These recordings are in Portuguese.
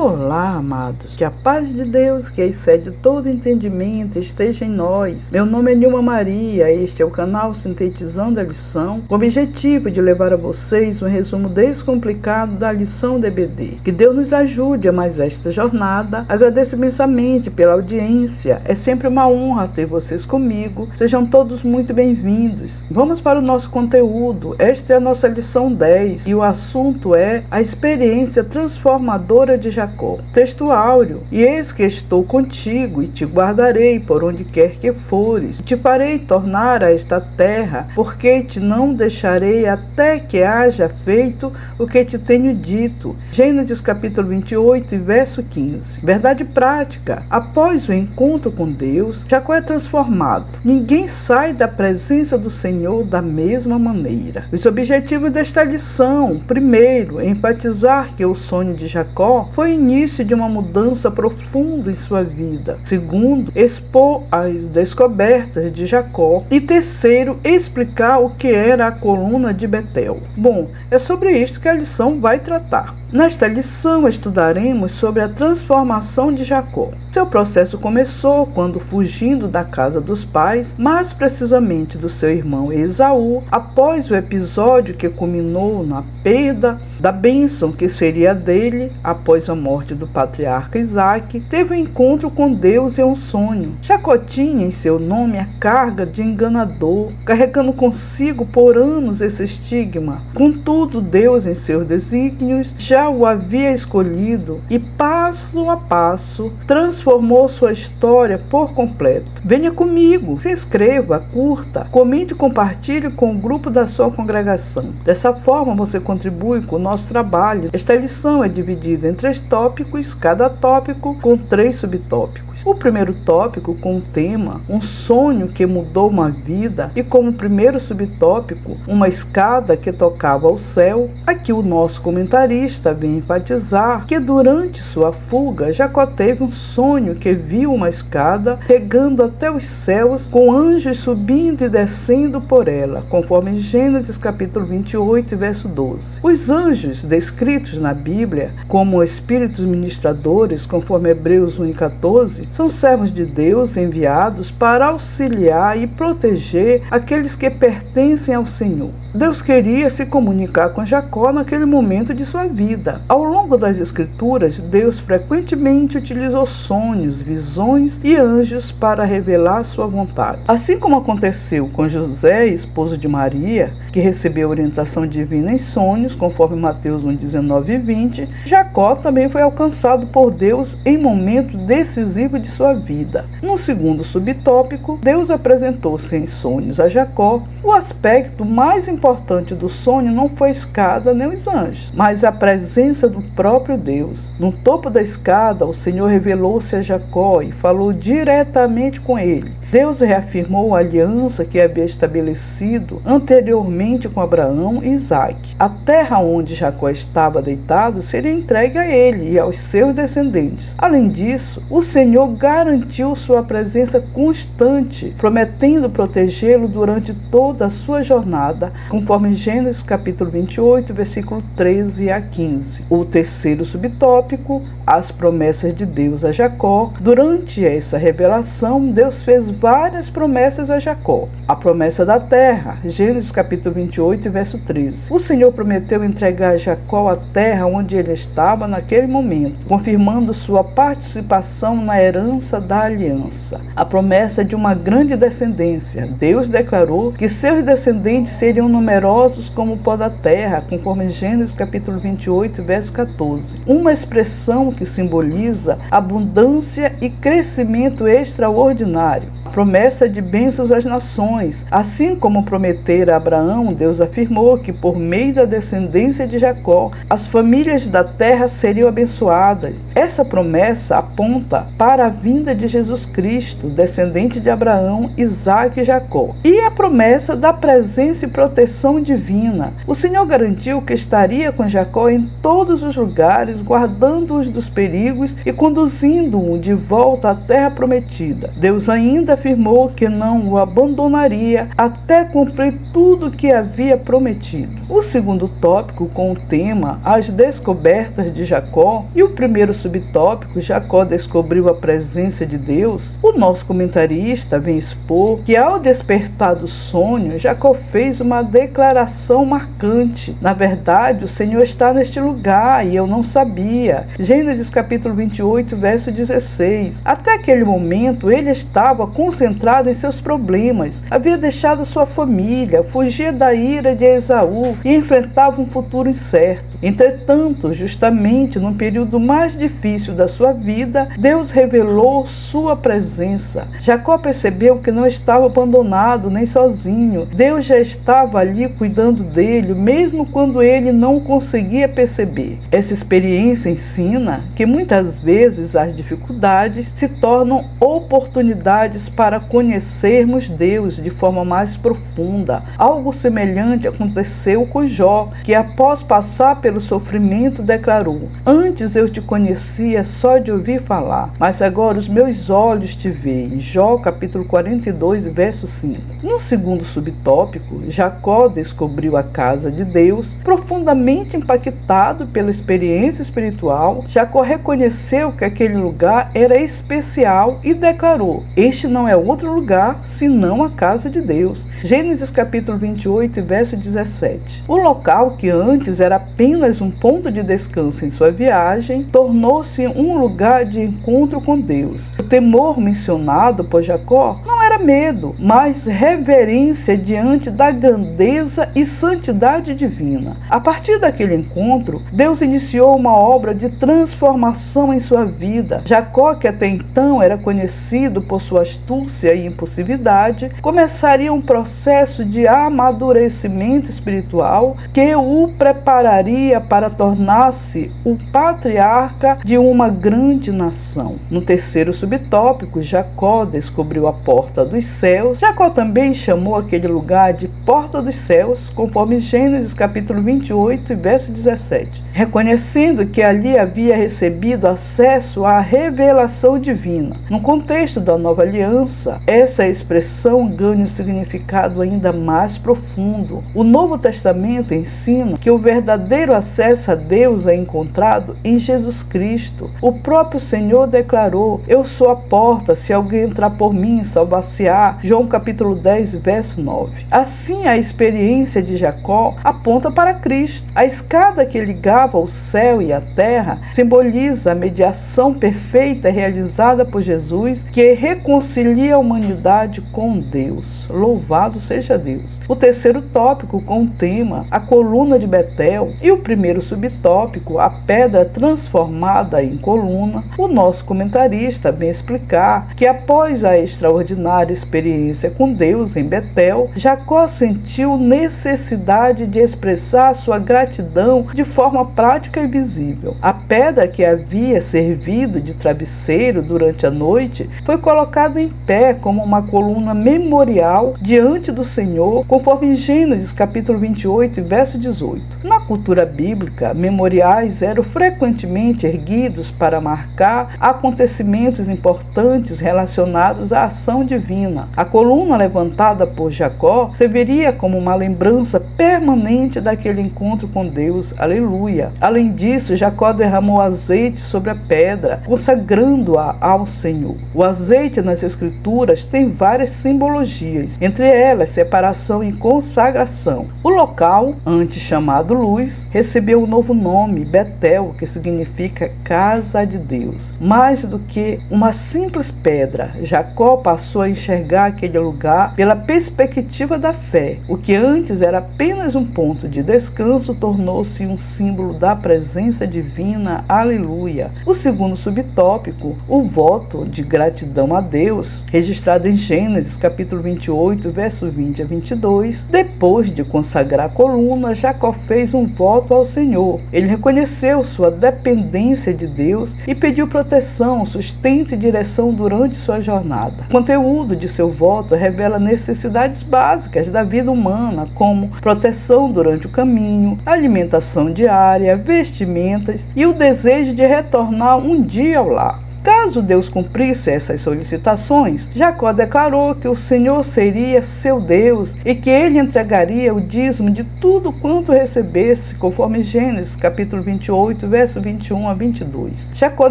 Olá, amados, que a paz de Deus, que excede todo entendimento, esteja em nós. Meu nome é Nilma Maria, este é o canal Sintetizando a Lição, com o objetivo de levar a vocês um resumo descomplicado da lição da EBD. Que Deus nos ajude a mais esta jornada. Agradeço imensamente pela audiência, é sempre uma honra ter vocês comigo. Sejam todos muito bem-vindos. Vamos para o nosso conteúdo. Esta é a nossa lição 10 e o assunto é a experiência transformadora de Jacó. Texto áureo: e eis que estou contigo, e te guardarei por onde quer que fores, e te farei tornar a esta terra, porque te não deixarei até que haja feito o que te tenho dito. Gênesis capítulo 28, verso 15. Verdade prática: após o encontro com Deus, Jacó é transformado. Ninguém sai da presença do Senhor da mesma maneira. Os objetivos desta lição: primeiro, enfatizar que o sonho de Jacó foi o início de uma mudança profunda em sua vida. Segundo, expor as descobertas de Jacó. E terceiro, explicar o que era a coluna de Betel. Bom, é sobre isto que a lição vai tratar. Nesta lição estudaremos sobre a transformação de Jacó. Seu processo começou quando, fugindo da casa dos pais, mais precisamente do seu irmão Esaú, após o episódio que culminou na perda da bênção que seria dele após a morte do patriarca Isaque, teve um encontro com Deus em um sonho. Jacó tinha em seu nome a carga de enganador, carregando consigo por anos esse estigma. Contudo, Deus, em seus desígnios, já o havia escolhido e, passo a passo, transformou sua história por completo. Venha comigo, se inscreva, curta, comente e compartilhe com o grupo da sua congregação. Dessa forma, você contribui com o nosso trabalho. Esta lição é dividida em 3 tópicos, cada tópico com 3 subtópicos. O primeiro tópico com o tema um sonho que mudou uma vida e como primeiro subtópico uma escada que tocava ao céu. Aqui o nosso comentarista vem enfatizar que durante sua fuga Jacó teve um sonho que viu uma escada chegando até os céus com anjos subindo e descendo por ela, conforme Gênesis capítulo 28, verso 12. Os anjos descritos na Bíblia como espíritos ministradores, conforme Hebreus 1:14, são servos de Deus enviados para auxiliar e proteger aqueles que pertencem ao Senhor. Deus queria se comunicar com Jacó naquele momento de sua vida. Ao longo das Escrituras, Deus frequentemente utilizou sonhos, visões e anjos para revelar sua vontade. Assim como aconteceu com José, esposo de Maria, que recebeu orientação divina em sonhos, conforme Mateus 1:19 e 20, Jacó também foi alcançado por Deus em momento decisivo de sua vida. No segundo subtópico, Deus apresentou-se em sonhos a Jacó. O aspecto mais importante do sonho não foi a escada nem os anjos, mas a presença do próprio Deus. No topo da escada, o Senhor revelou-se a Jacó e falou diretamente com ele. Deus reafirmou a aliança que havia estabelecido anteriormente com Abraão e Isaque. A terra onde Jacó estava deitado seria entregue a ele e aos seus descendentes. Além disso, o Senhor garantiu sua presença constante, prometendo protegê-lo durante toda a sua jornada, conforme Gênesis capítulo 28, versículo 13 a 15. O terceiro subtópico, as promessas de Deus a Jacó. Durante essa revelação, Deus fez várias promessas a Jacó. A promessa da terra, Gênesis capítulo 28, verso 13. O Senhor prometeu entregar a Jacó a terra onde ele estava naquele momento, confirmando sua participação na herança da aliança. A promessa de uma grande descendência. Deus declarou que seus descendentes seriam numerosos como o pó da terra, conforme Gênesis capítulo 28, verso 14. Uma expressão que simboliza abundância e crescimento extraordinário. A promessa de bênçãos às nações. Assim como prometera a Abraão, Deus afirmou que por meio da descendência de Jacó, as famílias da terra seriam abençoadas. Essa promessa aponta para a vinda de Jesus Cristo, descendente de Abraão, Isaque e Jacó. E a promessa da presença e proteção divina. O Senhor garantiu que estaria com Jacó em todos os lugares, guardando-os dos perigos e conduzindo-o de volta à terra prometida. Deus ainda afirmou que não o abandonaria até cumprir tudo o que havia prometido. O segundo tópico, com o tema As Descobertas de Jacó, Jacó. E o primeiro subtópico, Jacó descobriu a presença de Deus, o nosso comentarista vem expor que ao despertar do sonho, Jacó fez uma declaração marcante. Na verdade, o Senhor está neste lugar e eu não sabia. Gênesis capítulo 28, verso 16. Até aquele momento, ele estava concentrado em seus problemas. Havia deixado sua família, fugia da ira de Esaú e enfrentava um futuro incerto. Entretanto, justamente no período mais difícil da sua vida, Deus revelou sua presença. Jacó percebeu que não estava abandonado nem sozinho. Deus já estava ali cuidando dele, mesmo quando ele não conseguia perceber. Essa experiência ensina que muitas vezes as dificuldades se tornam oportunidades para conhecermos Deus de forma mais profunda. Algo semelhante aconteceu com Jó, que após passar pelo sofrimento declarou: antes eu te conhecia só de ouvir falar, mas agora os meus olhos te veem. Jó capítulo 42, verso 5. No segundo subtópico, Jacó descobriu a casa de Deus. Profundamente impactado pela experiência espiritual, Jacó reconheceu que aquele lugar era especial e declarou: este não é outro lugar senão a casa de Deus. Gênesis capítulo 28, verso 17. O local que antes era apenas um ponto de descanso em sua viagem, tornou-se um lugar de encontro com Deus. O temor mencionado por Jacó não era medo, mas reverência diante da grandeza e santidade divina. A partir daquele encontro, Deus iniciou uma obra de transformação em sua vida. Jacó, que até então era conhecido por sua astúcia e impulsividade, começaria um processo de amadurecimento espiritual que o prepararia para tornar-se o patriarca de uma grande nação. No terceiro subtópico, Jacó descobriu a porta dos céus. Jacó também chamou aquele lugar de porta dos céus, conforme Gênesis capítulo 28, verso 17, reconhecendo que ali havia recebido acesso à revelação divina. No contexto da nova aliança, essa expressão ganha um significado ainda mais profundo. O Novo Testamento ensina que o verdadeiro acesso a Deus é encontrado em Jesus Cristo. O próprio Senhor declarou: eu sou a porta, se alguém entrar por mim, salvar-se-á. João capítulo 10, verso 9. Assim, a experiência de Jacó aponta para Cristo. A escada que ligava o céu e a terra simboliza a mediação perfeita realizada por Jesus, que reconcilia a humanidade com Deus. Louvado seja Deus. O terceiro tópico com o tema a coluna de Betel e o primeiro subtópico a pedra transformada em coluna. O nosso comentarista vem explicar que após a extraordinária experiência com Deus em Betel, Jacó sentiu necessidade de expressar sua gratidão de forma prática e visível. A pedra que havia servido de travesseiro durante a noite foi colocada em pé como uma coluna memorial diante do Senhor, conforme Gênesis capítulo 28, verso 18. Na cultura bíblica, memoriais eram frequentemente erguidos para marcar acontecimentos importantes relacionados à ação divina. A coluna levantada por Jacó serviria como uma lembrança permanente daquele encontro com Deus. Aleluia! Além disso, Jacó derramou azeite sobre a pedra, consagrando-a ao Senhor. O azeite nas Escrituras tem várias simbologias, entre elas separação e consagração. O local, antes chamado Luz, recebeu um novo nome, Betel, que significa casa de Deus. Mais do que uma simples pedra, Jacó passou a enxergar aquele lugar pela perspectiva da fé. O que antes era apenas um ponto de descanso tornou-se um símbolo da presença divina. Aleluia! O segundo subtópico, o voto de gratidão a Deus, registrado em Gênesis capítulo 28, verso 20 a 22. Depois de consagrar a coluna, Jacó fez um voto ao Senhor. Ele reconheceu sua dependência de Deus e pediu proteção, sustento e direção durante sua jornada. O conteúdo de seu voto revela necessidades básicas da vida humana, como proteção durante o caminho, alimentação diária, vestimentas e o desejo de retornar um dia ao lar. Caso Deus cumprisse essas solicitações, Jacó declarou que o Senhor seria seu Deus e que ele entregaria o dízimo de tudo quanto recebesse, conforme Gênesis capítulo 28, verso 21 a 22. Jacó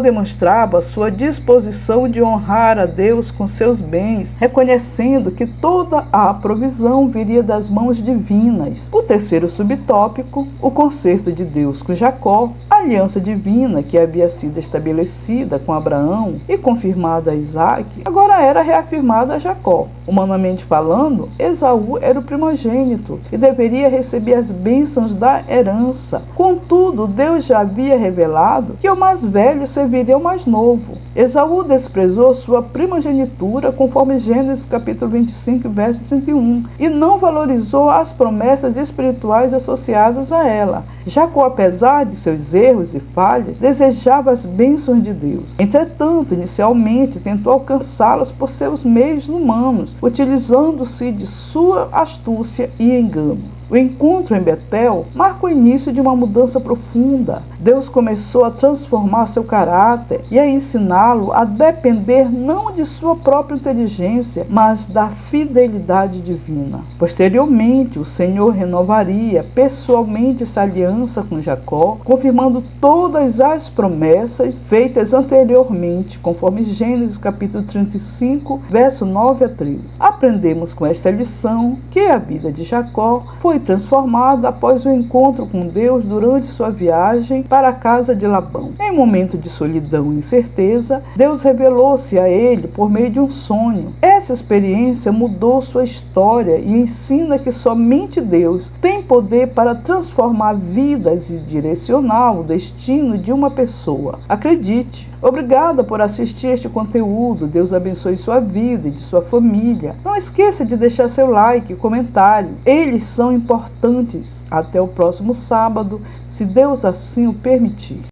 demonstrava sua disposição de honrar a Deus com seus bens, reconhecendo que toda a provisão viria das mãos divinas. O terceiro subtópico, o concerto de Deus com Jacó, a aliança divina que havia sido estabelecida com Abraão e confirmada a Isaac, agora era reafirmada a Jacó. Humanamente falando, Esaú era o primogênito e deveria receber as bênçãos da herança. Contudo, Deus já havia revelado que o mais velho serviria ao mais novo. Esaú desprezou sua primogenitura, conforme Gênesis capítulo 25, verso 31, e não valorizou as promessas espirituais associadas a ela. Jacó, apesar de seus erros e falhas, desejava as bênçãos de Deus. Entretanto, inicialmente tentou alcançá-las por seus meios humanos, utilizando-se de sua astúcia e engano. O encontro em Betel marca o início de uma mudança profunda. Deus começou a transformar seu caráter e a ensiná-lo a depender não de sua própria inteligência, mas da fidelidade divina. Posteriormente, o Senhor renovaria pessoalmente essa aliança com Jacó, confirmando todas as promessas feitas anteriormente, conforme Gênesis capítulo 35, verso 9 a 13. Aprendemos com esta lição que a vida de Jacó foi transformada após o encontro com Deus durante sua viagem para a casa de Labão. Em momento de solidão e incerteza, Deus revelou-se a ele por meio de um sonho. Essa experiência mudou sua história e ensina que somente Deus tem poder para transformar vidas e direcionar o destino de uma pessoa. Acredite! Obrigada por assistir este conteúdo. Deus abençoe sua vida e de sua família. Não esqueça de deixar seu like e comentário. Eles são importantes. Até o próximo sábado, se Deus assim o permitir.